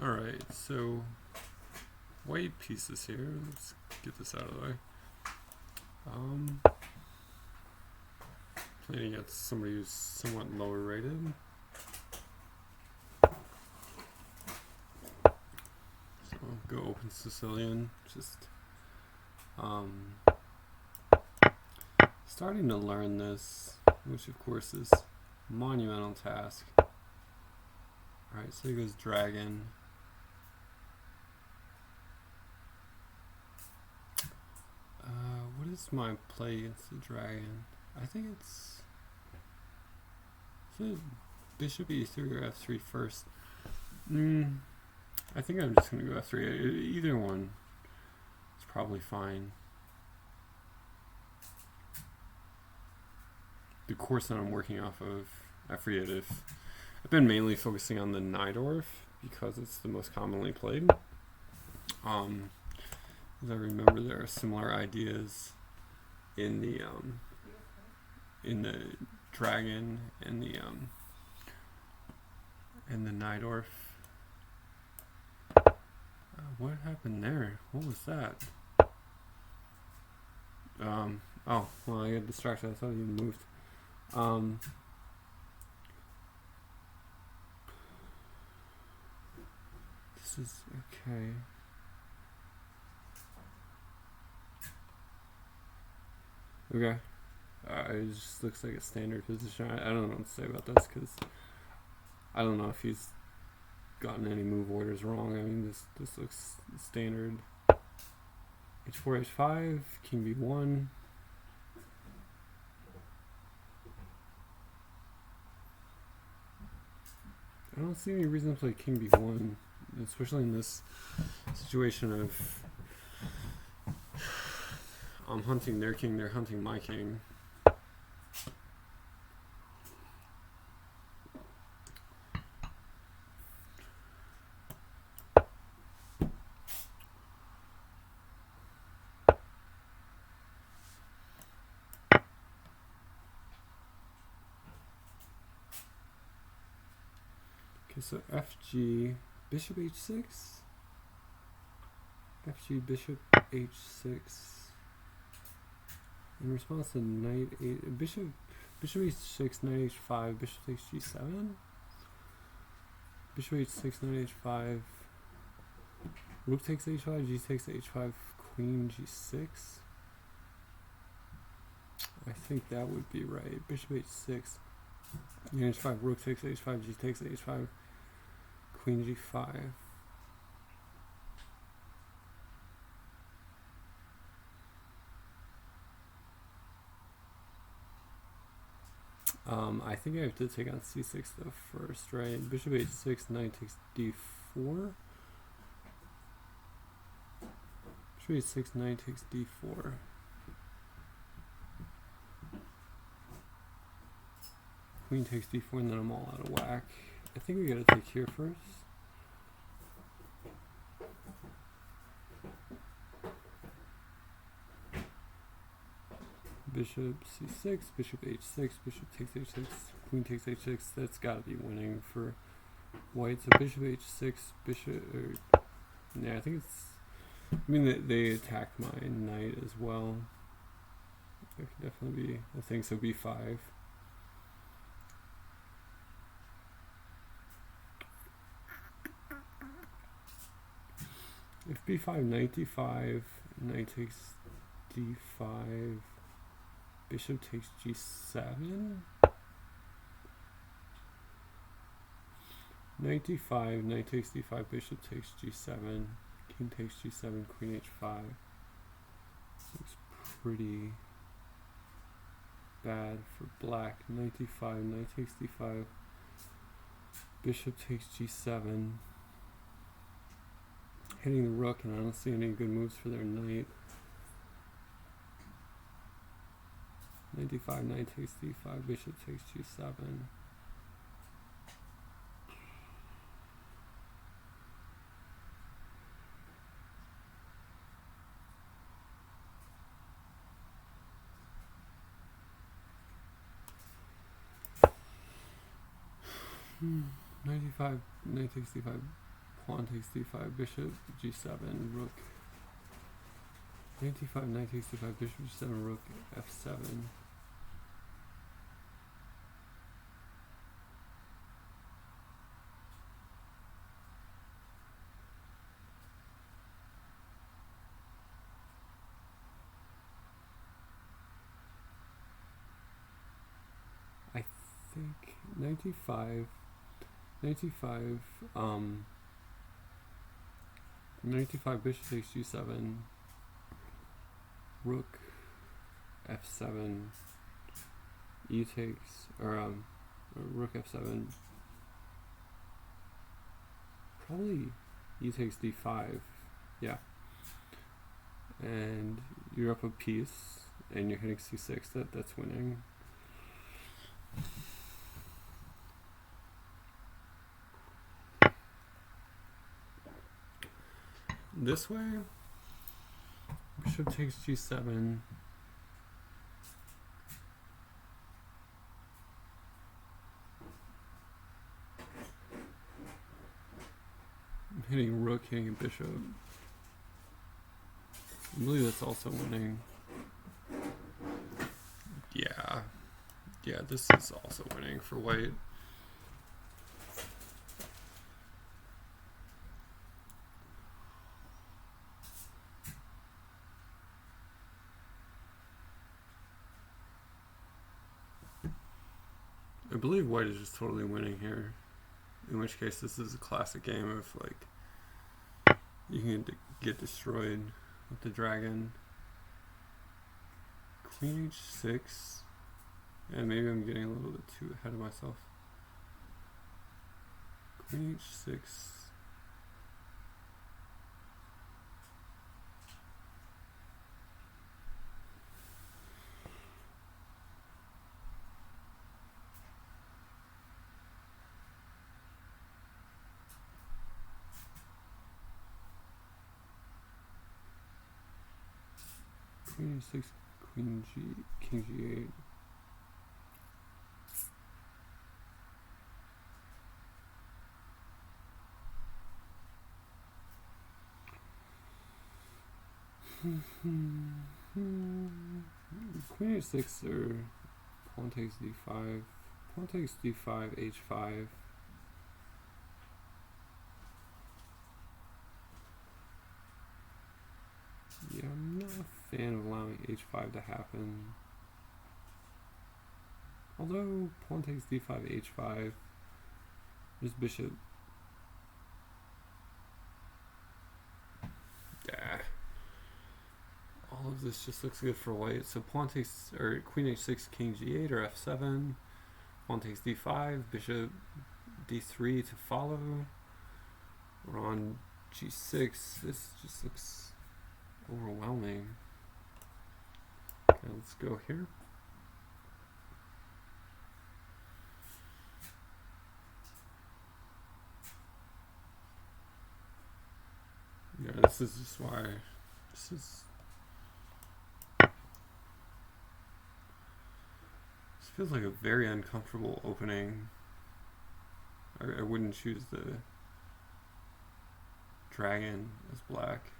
Alright, so white pieces here. Let's get this out of the way. Playing against somebody who's somewhat lower rated. So I'll go open Sicilian. Just starting to learn this, which of course is a monumental task. Alright, so he goes dragon. What is my play against the dragon? I think it's bishop e3 or f3 first. I think I'm just going to go f3. Either one is probably fine. The course that I'm working off of, I forget if I've been mainly focusing on the Najdorf because it's the most commonly played. As I remember, there are similar ideas in the dragon and the Najdorf. What happened there? What was that? Oh, well, I got distracted. I thought he moved. This is okay. Okay. It just looks like a standard position. I don't know what to say about this because I don't know if he's gotten any move orders wrong. I mean, this looks standard. H4, H5, King B1. I don't see any reason to play King B1, especially in this situation of I'm hunting their king, they're hunting my king. Okay, so FG, bishop H6, FG, bishop H6. In response to knight 8, bishop H6, knight H5, bishop takes G7, bishop H6, knight H5, rook takes H5, G takes H5, queen G6. I think that would be right. Bishop H6, knight H5, rook takes H5, G takes H5, queen G5. I think I have to take on C6 though first, right? Bishop H6, knight takes D4. Bishop H6, knight takes D4. Queen takes D4 and then I'm all out of whack. I think we gotta take here first. Bishop C6, bishop H6, bishop takes H6, queen takes H6. That's gotta be winning for white. So bishop H6, bishop. Yeah, I think it's. I mean, they attacked my knight as well. There could definitely be a thing. So B5. If B5, knight D5, knight takes D5. Bishop takes G7. Knight D5, knight takes D5, bishop takes G7, king takes G7, queen H5. Looks pretty bad for black. Knight D5, knight takes D5, bishop takes G7. Hitting the rook, and I don't see any good moves for their knight. Knight D5, knight takes D5, bishop takes G7. Knight D5, knight takes D5, pawn takes d5, bishop g7, rook. Knight d5, knight takes d5, bishop g7, rook f7. I think knight d5, knight d5, knight d5, bishop takes g7, rook f7, e takes, or rook f7, probably e takes d5, yeah, and you're up a piece, and you're hitting c6, that's winning. This way, bishop takes g7, I'm hitting rook, hitting a bishop. I believe that's also winning. Yeah, this is also winning for white. I believe white is just totally winning here. In which case, this is a classic game of like you can get destroyed with the dragon. Queen h6. Yeah, maybe I'm getting a little bit too ahead of myself. Queen h6. Queen h6, queen g, king g8. Queen h6 or pawn takes d5. Pawn takes d5, h5. Yeah, I'm not a fan of allowing h5 to happen. Although pawn takes d5, h5, there's bishop. Yeah. All of this just looks good for white. So pawn takes, or queen h6, king g8, or f7. Pawn takes d5, bishop d3 to follow. We're on g6. This just looks overwhelming. Okay, let's go here. Yeah, this is just why this feels like a very uncomfortable opening. I wouldn't choose the dragon as black.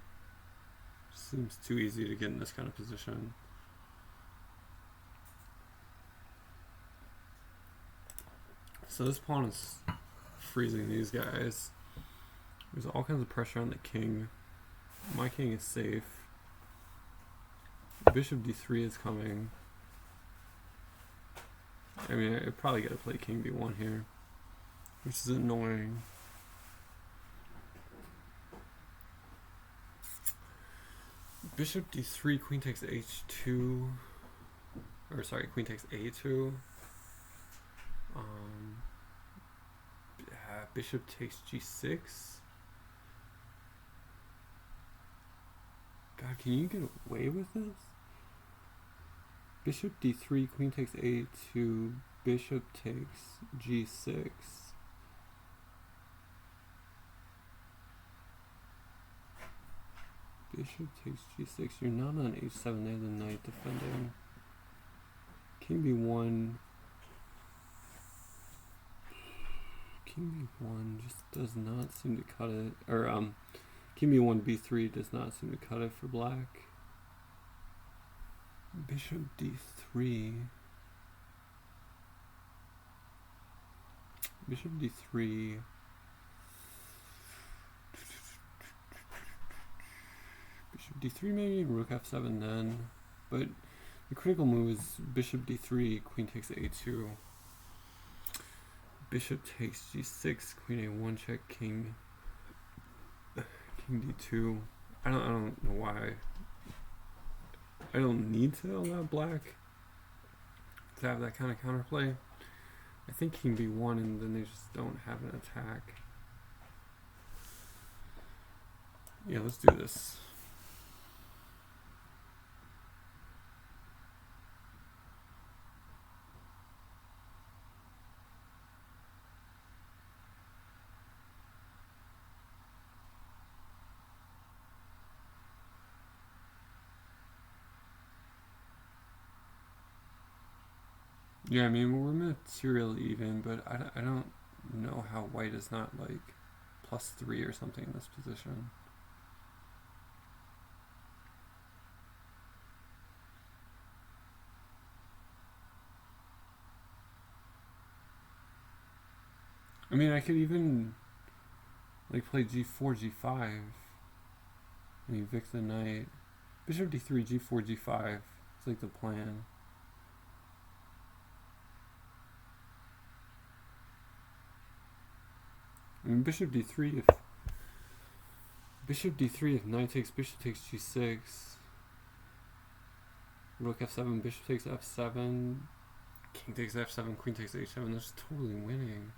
Seems too easy to get in this kind of position. So this pawn is freezing these guys. There's all kinds of pressure on the king. My king is safe. Bishop d3 is coming. I mean, I probably gotta play king b1 here, which is annoying. Bishop d3, queen takes h2, or sorry, queen takes a2. Bishop takes g6. God, can you get away with this? Bishop d3, queen takes a2, bishop takes g6. Bishop takes g6. You're not on h7 there, the knight defending. King b1. king b1 just does not seem to cut it. Or king b1 b3 does not seem to cut it for black. Bishop d3. Bishop d3. Bishop d3 maybe, rook f7 then. But the critical move is bishop d3, queen takes a2. Bishop takes g6, queen a1 check, king d2. I don't know why. I don't need to allow black to have that kind of counterplay. I think king b1 and then they just don't have an attack. Yeah, let's do this. Yeah, I mean, we're materially even, but I don't know how white is not like +3 or something in this position. I mean, I could even like play g4, g5 and evict the knight. Bishop d3, g4, g5. It's like the plan. I mean, bishop d3 if knight takes, bishop takes g6, rook f7, bishop takes f7, king takes f7, queen takes h7, that's totally winning.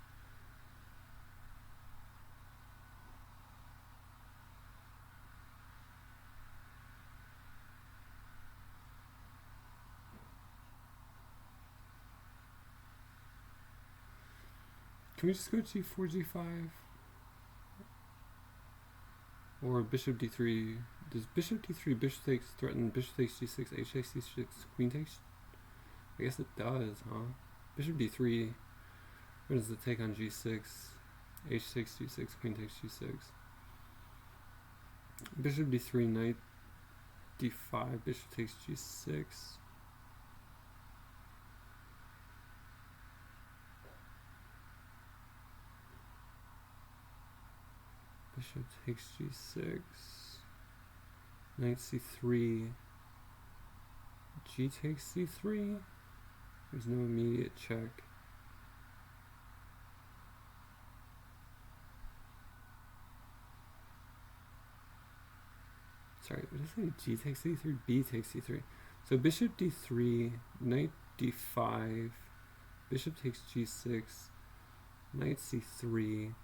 Can we just go g4, g5? Or bishop d3. Does bishop d3, bishop takes, threaten, bishop takes g6, h takes c6, queen takes? I guess it does, huh? Bishop d3, what does it take on g6? H takes g6, queen takes g6. Bishop d3, knight d5, bishop takes g6. Bishop takes g6, knight c3, g takes c3, there's no immediate check. Sorry, what did I say? G takes c3, b takes c3. So bishop d3, knight d5, bishop takes g6, knight c3,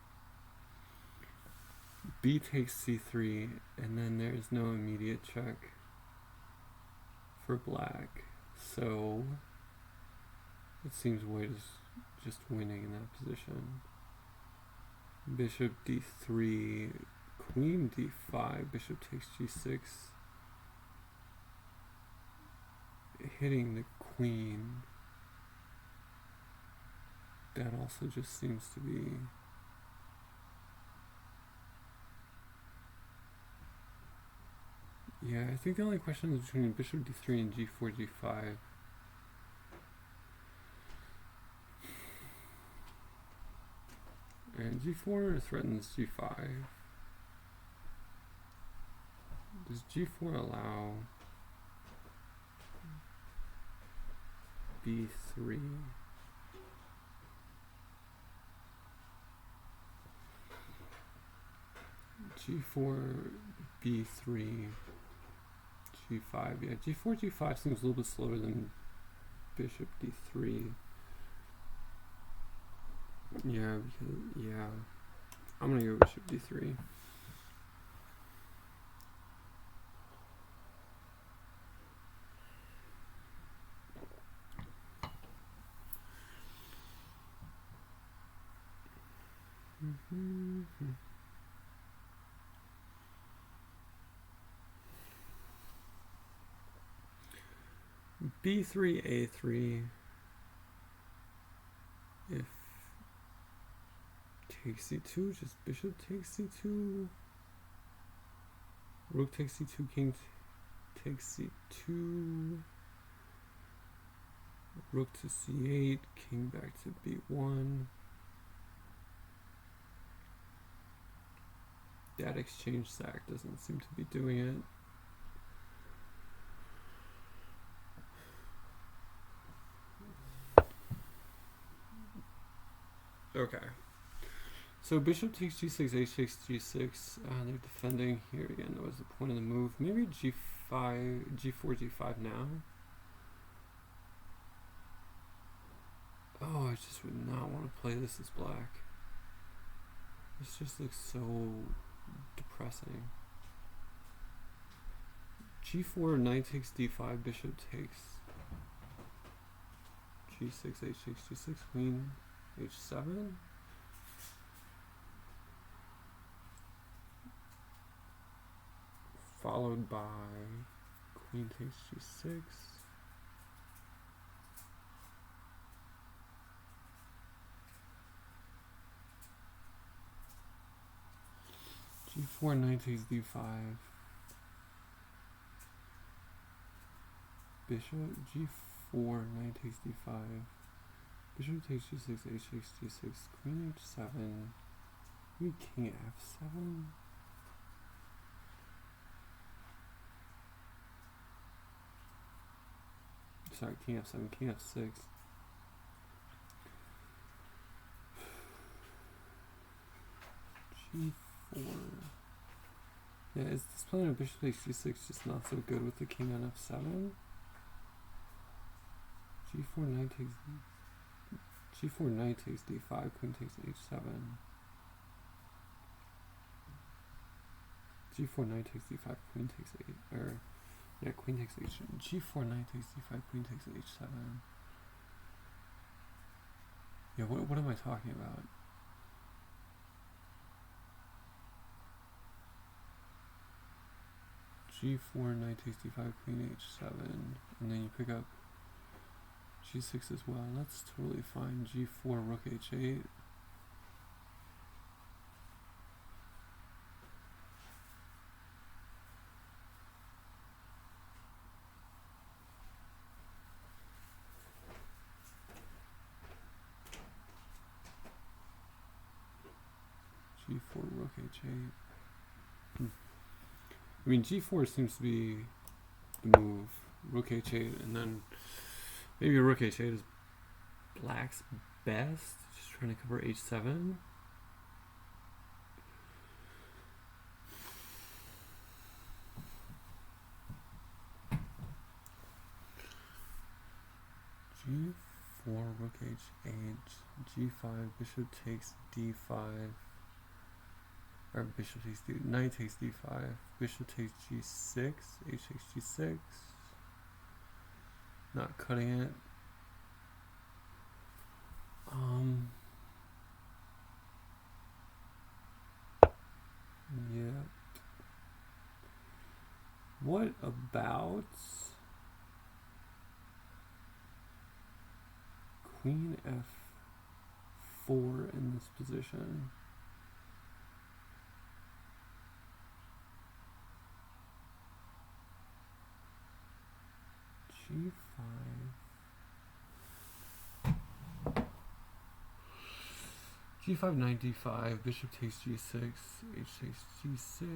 b takes c3, and then there's no immediate check for black. So it seems white is just winning in that position. Bishop d3, queen d5, bishop takes g6, hitting the queen. That also just seems to be yeah, I think the only question is between bishop d3 and g4, g5. And g4 threatens g5. Does g4 allow b3? g4, b3, g5. Yeah, g4, g5 seems a little bit slower than bishop d3. Yeah, because, yeah. I'm gonna go bishop d3. b3, a3. If takes c2, just bishop takes c2, rook takes c2, king takes c2, rook to c8, king back to b1. That exchange sack doesn't seem to be doing it. Okay. So bishop takes g6, h takes g6. They're defending here again. What was the point of the move? Maybe g5, g4, g5 now. Oh, I just would not want to play this as black. This just looks so depressing. g4, knight takes d5, bishop takes g6, h takes g6, queen h7. Followed by queen takes g6. g4, knight takes d5. Bishop, g4, knight takes d5. Bishop takes g6, h takes g6, queen h7. Maybe king f7. Sorry, king f7, king f6. g4. Yeah, is this plan of bishop takes g6 just not so good with the king on f7? g4, knight takes g4, knight takes d5, queen takes h7. g4, knight takes d5, queen takes queen takes h7. g4, knight takes d5, queen takes h7. Yeah, what am I talking about? g4, knight takes d5, queen h7, and then you pick up g6 as well. That's totally fine. g4, rook h8. g4, rook h8. I mean, g4 seems to be the move. Rook h8, and then maybe rook h8 is black's best. Just trying to cover h7. g4, rook h8, g5, bishop takes d5. Or bishop takes d, knight takes d5, bishop takes g6, h takes g6. Not cutting it. Yeah. What about queen f4 in this position? g5. g5, knight d5, bishop takes g6, h takes g6,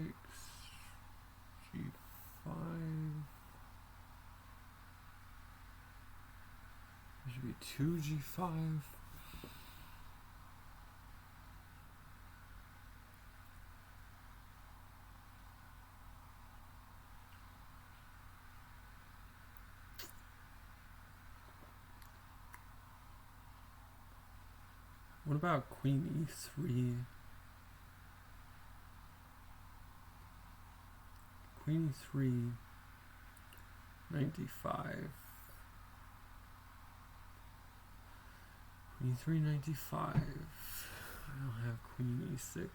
g5. There should be 2 g5. What about queen e3? Queen e3, knight d5. Queen e3, knight d5. I don't have queen e6.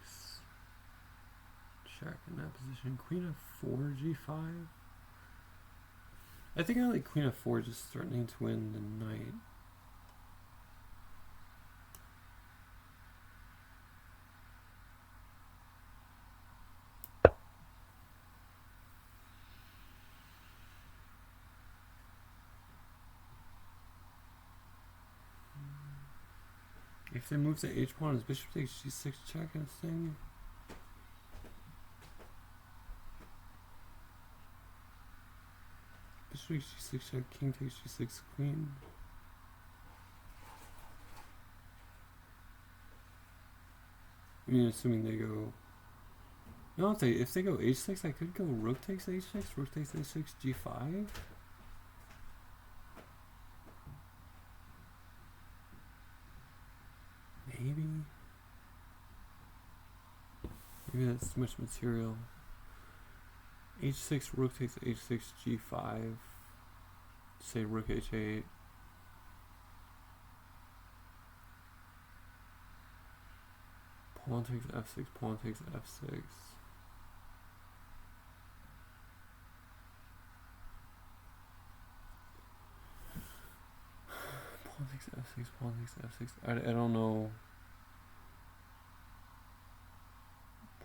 Check in that position. Queen f4, g5. I think I like queen f4 just threatening to win the knight. if they move the h pawn, is bishop takes g6 check and thing? Bishop takes g6 check, king takes g6 queen. I mean, assuming they go. No, if they go h6, I could go rook takes h6, rook takes h6, g5. Maybe. Maybe that's too much material. h6, rook takes h6, g5. Say rook h8. Pawn takes f6, pawn takes f6. Pawn takes f6, pawn takes f6. I don't know.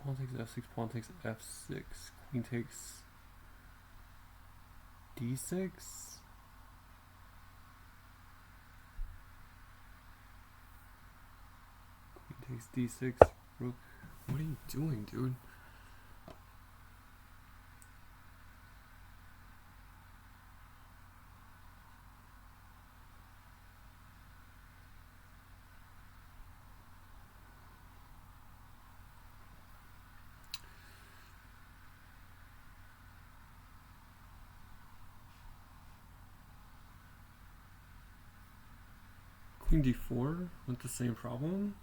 Pawn takes f6, pawn takes f6. Queen takes d6. Queen takes d6. Rook. What are you doing, dude? Queen d4 with the same problem.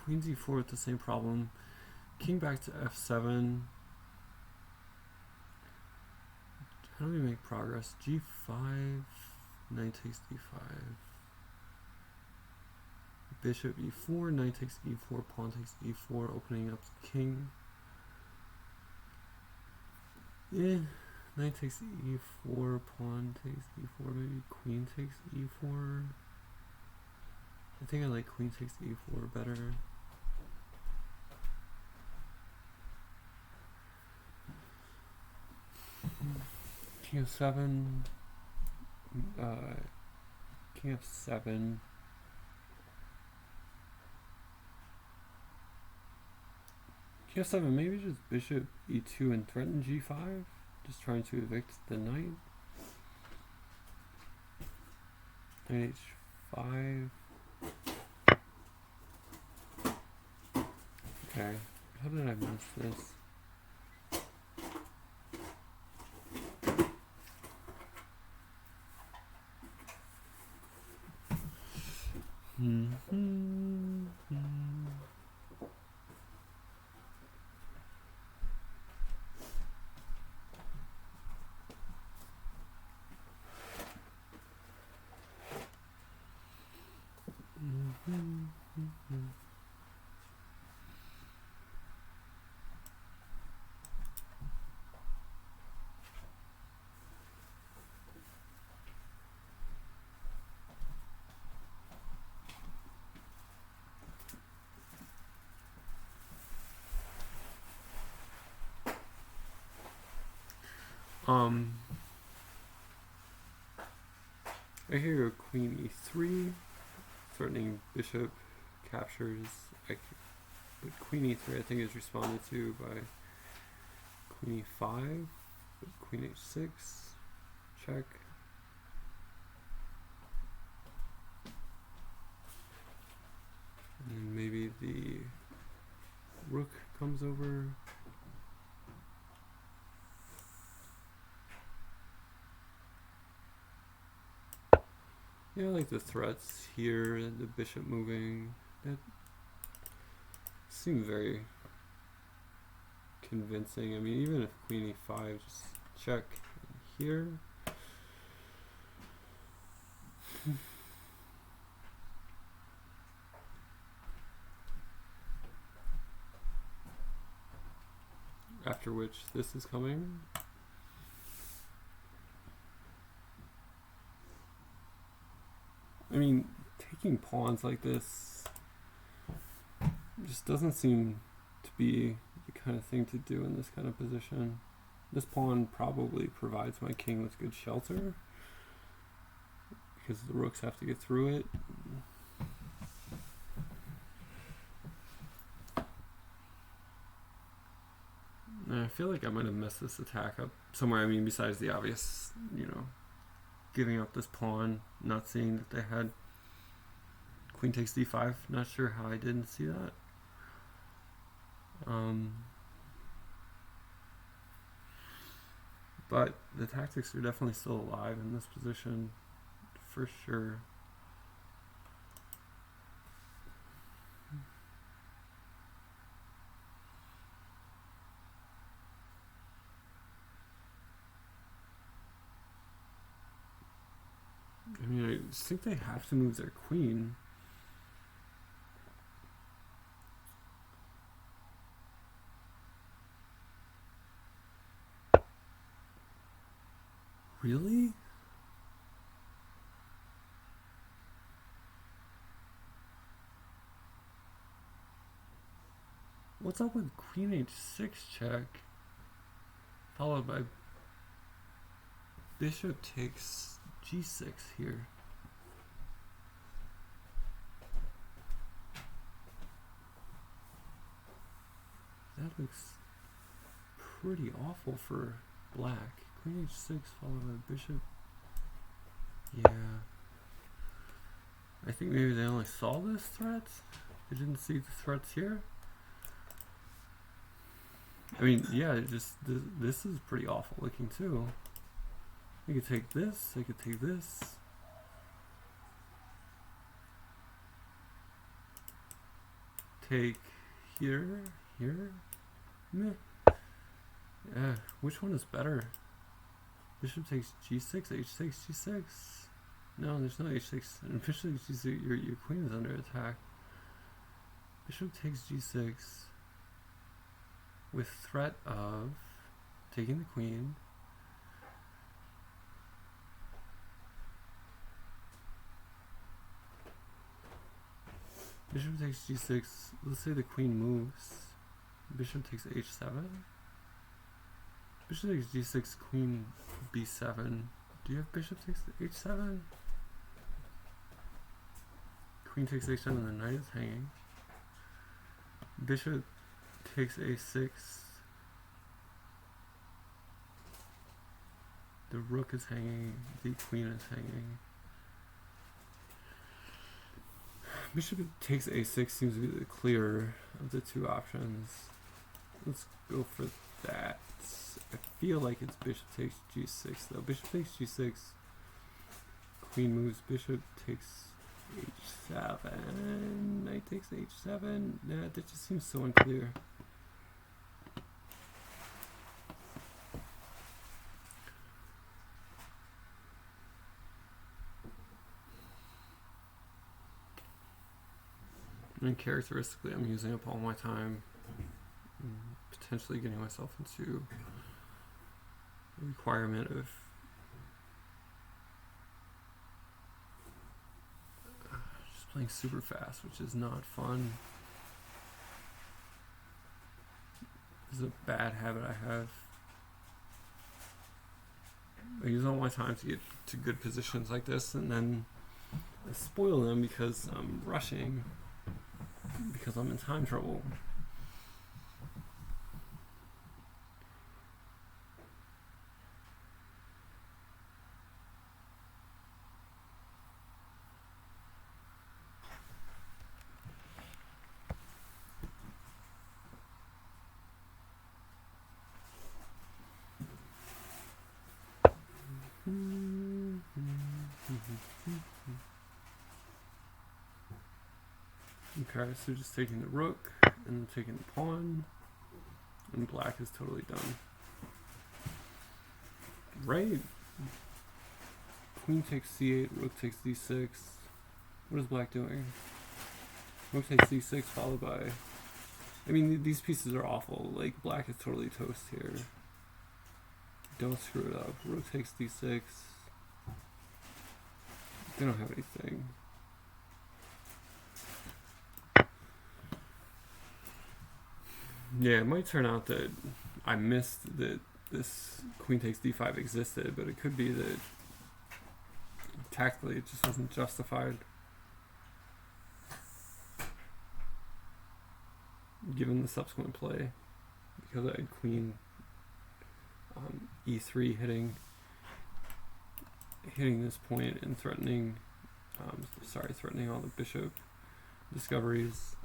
Queen d4 with the same problem. King back to f7. How do we make progress? g5, knight takes d5. Bishop e4, knight takes e4, pawn takes e4, opening up the king. Knight takes e4, pawn takes e4, maybe queen takes e4. I think I like queen takes e4 better. King f7, king f7. King f7, maybe just bishop e2 and threaten g5, just trying to evict the knight. Knight h5. Okay, how did I miss this? I hear queen e3, threatening bishop captures, but queen e3 I think is responded to by queen e5, but queen h6, check. And maybe the rook comes over. Yeah, I like the threats here, the bishop moving. That seems very convincing. I mean, even if queen e5, just check here. After which this is coming. I mean, taking pawns like this just doesn't seem to be the kind of thing to do in this kind of position. This pawn probably provides my king with good shelter because the rooks have to get through it. And I feel like I might have messed this attack up somewhere. I mean, besides the obvious, you know, giving up this pawn, not seeing that they had queen takes d5. Not sure how I didn't see that. But the tactics are definitely still alive in this position, for sure. I mean, I just think they have to move their queen. Really? What's up with queen h6 check, followed by bishop takes g6 here? That looks pretty awful for black. Queen h6 followed by bishop. Yeah. I think maybe they only saw this threat. They didn't see the threats here. I mean, yeah, this is pretty awful looking too. I could take this, I could take this. Take here, here. Meh. Yeah, which one is better? Bishop takes g6, h6, g6. No, there's no h6. And bishop takes g6, your queen is under attack. Bishop takes g6 with threat of taking the queen. Bishop takes g6. Let's say the queen moves. Bishop takes h7. Bishop takes g6, queen b7. Do you have bishop takes h7? Queen takes h7 and the knight is hanging. Bishop takes a6. The rook is hanging. The queen is hanging. Bishop takes a6 seems to be the clearer of the two options. Let's go for that. I feel like it's bishop takes g6 though. Bishop takes g6. Queen moves. Bishop takes h7. Knight takes h7. Nah, that just seems so unclear. And characteristically, I'm using up all my time, potentially getting myself into a requirement of just playing super fast, which is not fun. This is a bad habit I have. I use all my time to get to good positions like this, and then I spoil them because I'm rushing. Because I'm in time trouble. Okay, so just taking the rook and then taking the pawn, and black is totally done. Right? Queen takes c8, rook takes d6. What is black doing? Rook takes c6 followed by... I mean, these pieces are awful. Like, black is totally toast here. Don't screw it up. Rook takes d6. They don't have anything. Yeah, it might turn out that I missed that this queen takes d5 existed, but it could be that tactically it just wasn't justified given the subsequent play, because I had queen e3 hitting this point and threatening threatening all the bishop discoveries.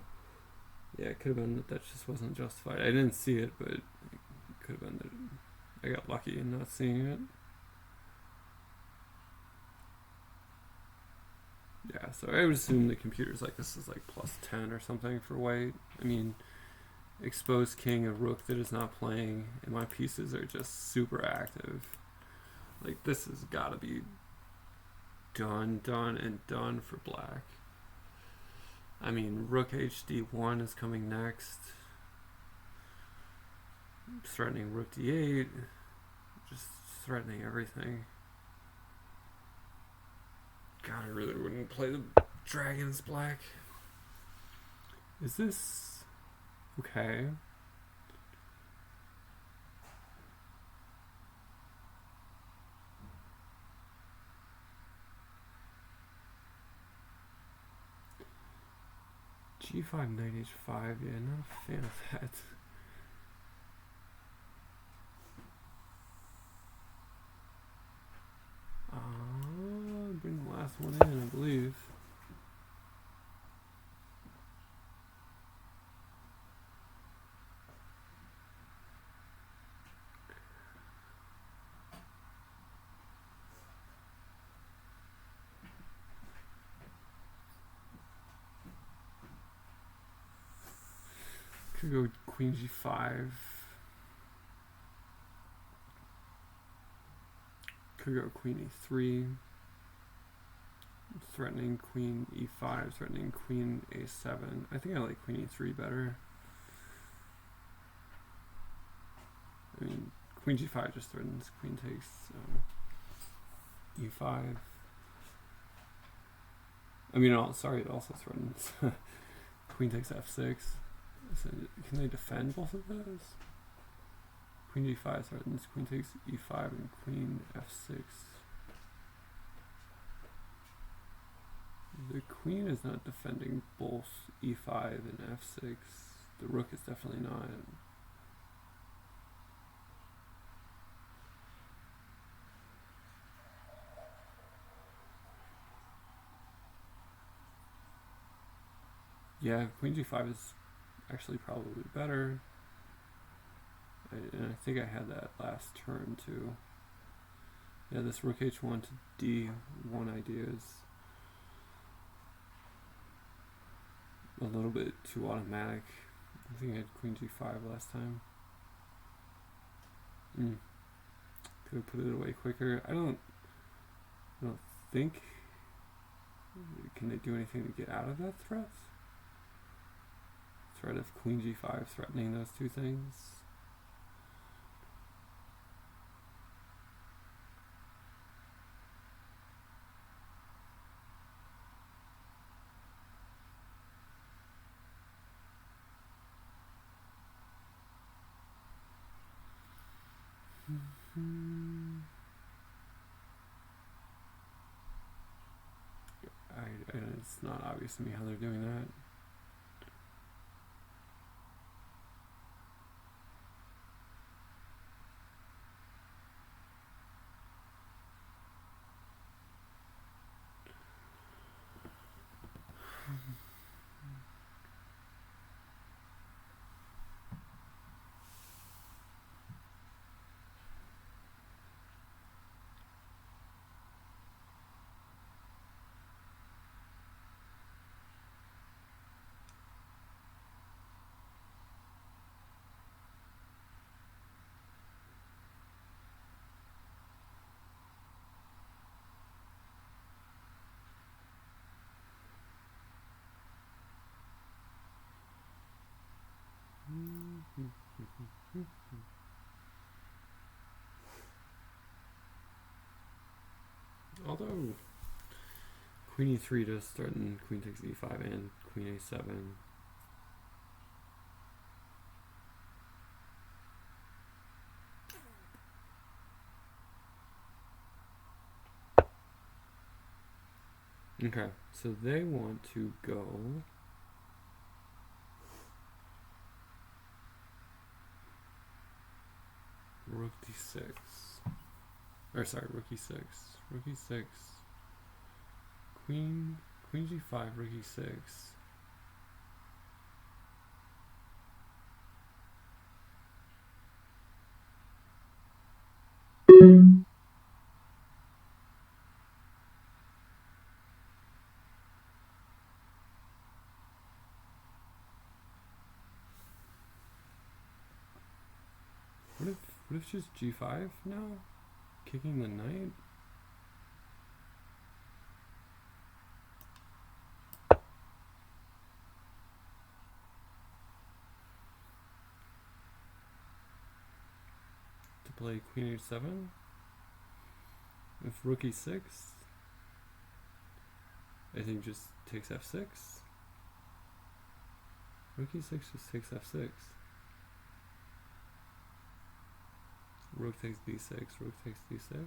Yeah, it could have been that that just wasn't justified. I didn't see it, but it could have been that I got lucky in not seeing it. Yeah, so I would assume the computer's like, this is like +10 or something for white. I mean, exposed king, a rook that is not playing, and my pieces are just super active. Like, this has got to be done for black. I mean, rook hd1 is coming next. Threatening rook d8. Just threatening everything. God, I really wouldn't play the dragons black. Is this... okay. G5, knight h5, yeah, not a fan of that. Bring the last one in, I believe. Could go queen g5. Could go queen e3. Threatening queen e5, threatening queen a7. I think I like queen e3 better. I mean, queen g5 just threatens queen takes e5. I mean, sorry, it also threatens queen takes f6. So can they defend both of those? Queen g5 threatens queen takes e5 and queen f6. The queen is not defending both e5 and f6. The rook is definitely not. Yeah, queen g5 is actually probably better. And I think I had that last turn too. Yeah, this rook h1 to d1 idea is a little bit too automatic. I think I had queen g5 last time. Could have put it away quicker. I don't think. Can they do anything to get out of that threat? Threat of queen g5 threatening those two things. It's not obvious to me how they're doing that. Ronaldo. Queen e3 to start, and queen takes e5 and queen a7. Okay, so they want to go rook d6. Or sorry, rook e6. Rook e6. Queen g5, rook e6. What if just g5 now? Kicking the knight? To play queen h7? If rook e6, I think just takes f6. Rook e6 just takes f6. Rook takes d6, rook takes d6.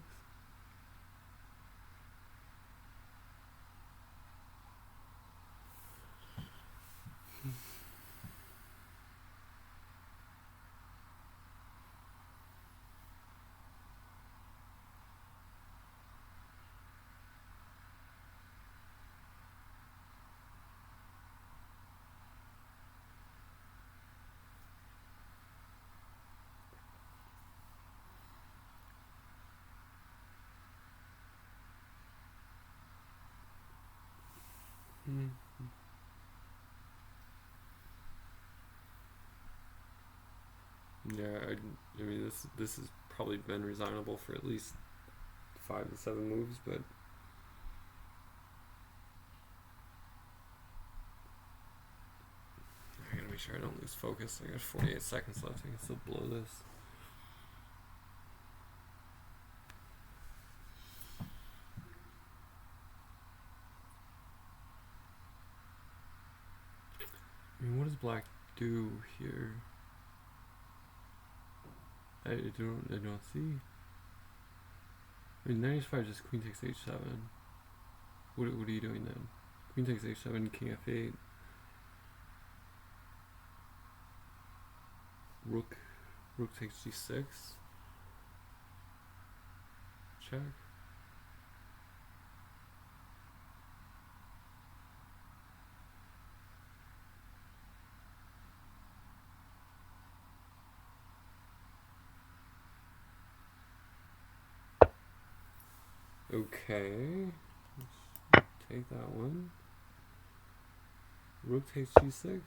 Yeah, I mean this has probably been resignable for at least 5 to 7 moves, but I gotta make sure I don't lose focus. I got 48 seconds left. I can still blow this. I mean, what does black do here? I don't see. I mean, knight h5 just queen takes h7. What are you doing then? Queen takes h7, king f8. Rook takes g6. Check. Okay, let's take that one. Rook takes g6.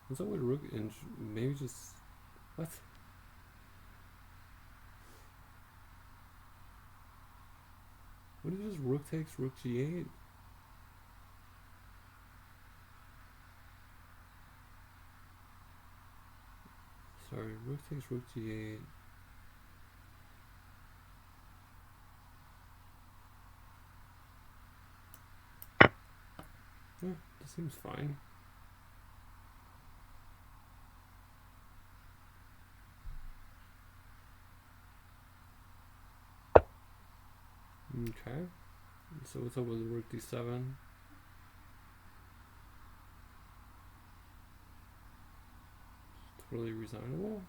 What's up with rook and maybe just what? What if just rook takes rook g8? Sorry, rook takes rook g8. Yeah, this seems fine. Okay, so what's up with rook d7? Totally resignable.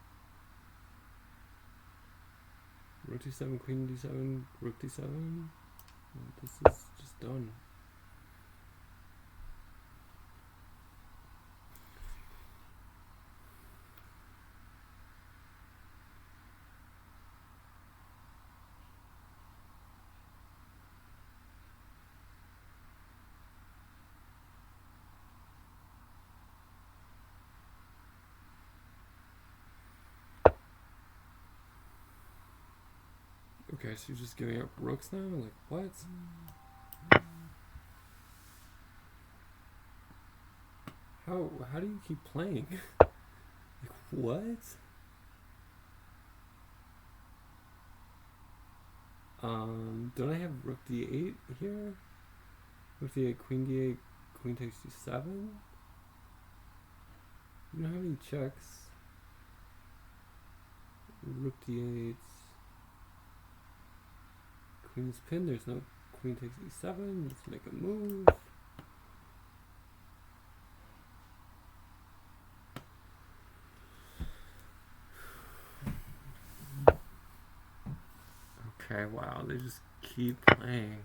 Rook d7, queen d7, rook d7. This is just done. Okay, so you're just giving up rooks now? Like, what? How do you keep playing? Like, what? Don't I have rook d8 here? Rook d8, queen d8, queen takes d7. We don't have any checks. Rook d8. Queen's pinned. There's no queen takes e7. Let's make a move. Okay, wow, they just keep playing.